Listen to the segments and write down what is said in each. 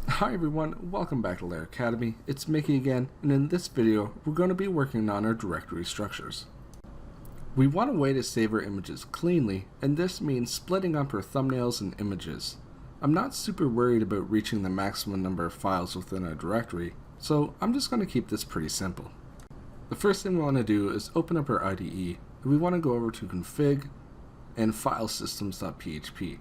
Hi everyone, welcome back to Lair Academy. It's Mickey again, and in this video we're going to be working on our directory structures. We want a way to save our images cleanly, and this means splitting up our thumbnails and images. I'm not super worried about reaching the maximum number of files within our directory, so I'm just going to keep this pretty simple. The first thing we want to do is open up our IDE, and we want to go over to config and filesystems.php.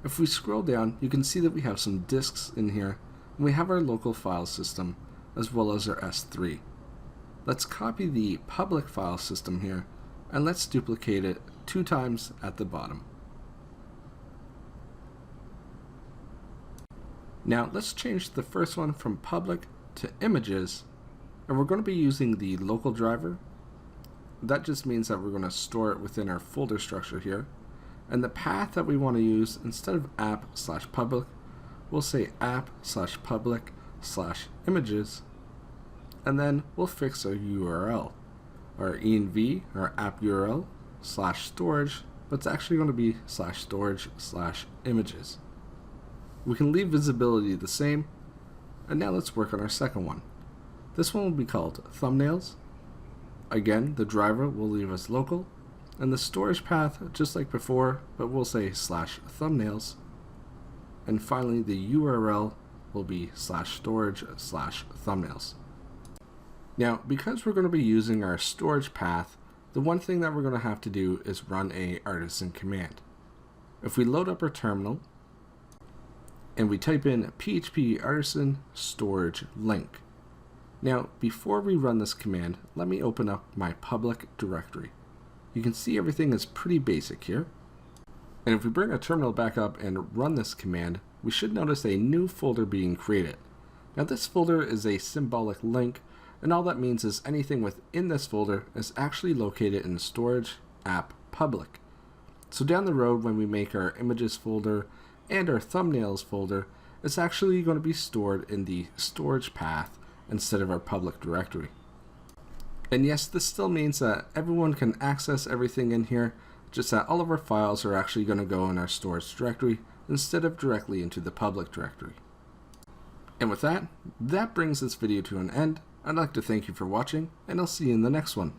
If we scroll down, you can see that we have some disks in here, and we have our local file system as well as our S3. Let's copy the public file system here, and let's duplicate it 2 times at the bottom. Now let's change the first one from public to images, and we're going to be using the local driver. That just means that we're going to store it within our folder structure here. And the path that we want to use, instead of app/public, we'll say app/public/images, and then we'll fix our URL. Our env, our app URL /storage, but it's actually going to be /storage/images. We can leave visibility the same, and now let's work on our second one. This one will be called thumbnails. Again, the driver will leave us local, and the storage path, just like before, but we'll say /thumbnails. And finally, the URL will be /storage/thumbnails. Now, because we're going to be using our storage path, the one thing that we're going to have to do is run a artisan command. If we load up our terminal, and we type in php artisan storage link. Now, before we run this command, let me open up my public directory. You can see everything is pretty basic here. And if we bring our terminal back up and run this command, we should notice a new folder being created. Now this folder is a symbolic link, and all that means is anything within this folder is actually located in storage app public. So down the road, when we make our images folder and our thumbnails folder, it's actually going to be stored in the storage path instead of our public directory. And yes, this still means that everyone can access everything in here, just that all of our files are actually going to go in our storage directory instead of directly into the public directory. And with that, that brings this video to an end. I'd like to thank you for watching, and I'll see you in the next one.